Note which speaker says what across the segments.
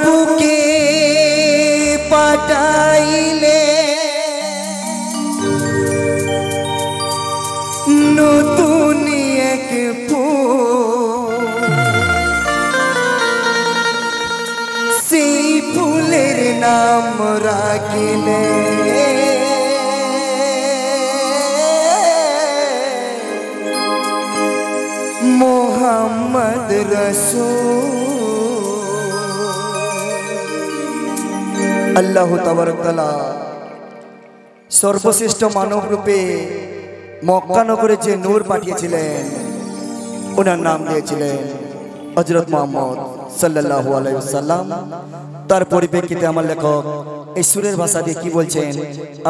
Speaker 1: বুকে পাঠাইলে নতুন এক ফুল, সেই ফুলের নাম রাখিলে মোহাম্মদ রসূল। আল্লাহ তাবারক তাআলা সর্বশ্রেষ্ঠ মানব রূপে মক্কা নগরে যে নূর পাঠিয়েছিলেন ওনার নাম দিয়েছিলেন হযরত মুহাম্মদ সাল্লাল্লাহু আলাইহি ওয়াসাল্লাম। তার পরিপ্রেক্ষিতে আমার লেখক এই সুরের ভাষা দিয়ে কি বলছেন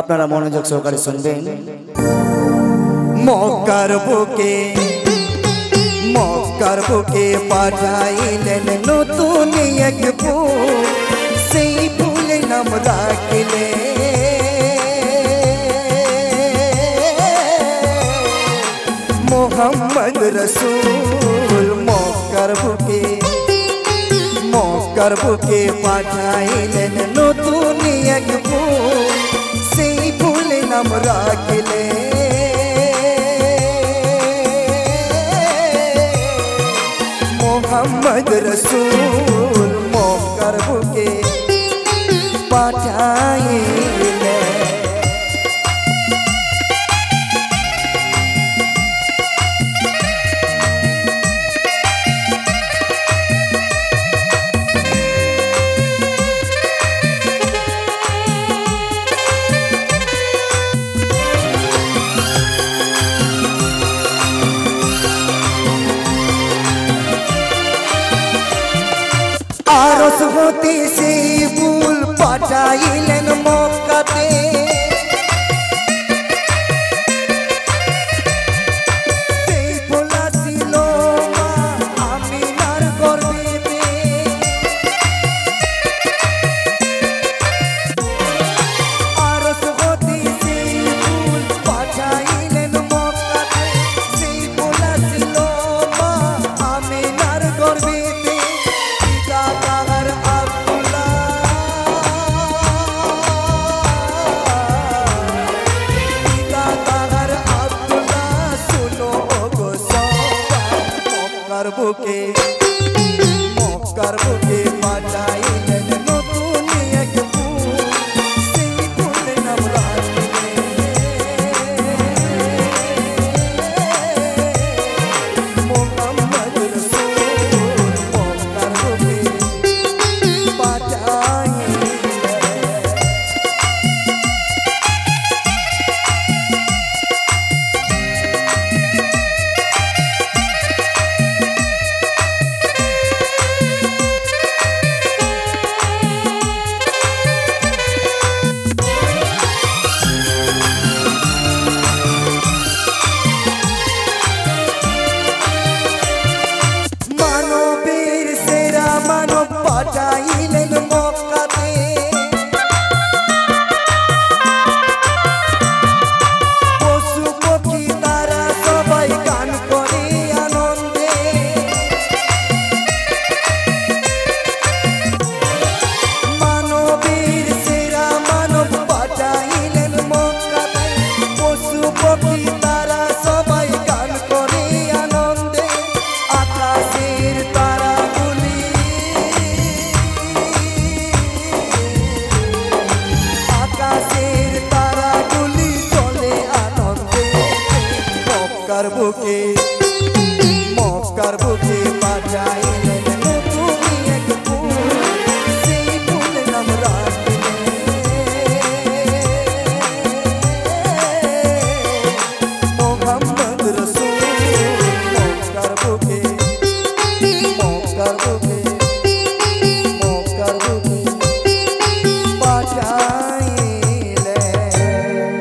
Speaker 1: আপনারা মনোযোগ সহকারে শুনবেন। মক্কার বুকে পাঠাইলেন নতুন এক ফুল, সেই ফুলের নাম রাখিলে মোহাম্মদ রসূল। মক্কার বুকে পাঠাইলেন নতুন এক ফুল, সেই ফুলের নাম রাখিলে মোহাম্মদ রসূল। মক্কার বুকে পাঠাইলে আরশ হতে সেই ফুল পাঠাইলেন মক্কাতে, সেই ফুল আসিল মা আমিনার গর্ভেতে। আরশ হতে সেই ফুল পাঠাইলেন মক্কাতে, সেই ফুল আসিল মা আমিনার গর্ভেতে। মক্কার বুকে পাঠাইলেন নতুন এক ফুল, সেই ফুলের নাম রাখিলে মোহাম্মদ রসূল। মক্কার বুকে পাঠাইলেন পাঠাইলেন মক্কাতে, পশু পক্ষী তারা সবাই গান করে আনন্দে। মানবের সেরা মানব পাঠাইলেন মক্কাতে, পশু পক্ষী তারা সবাই গান করে আনন্দে। আকাশের তারাগুলি মক্কার বুকে পাঠাইলেন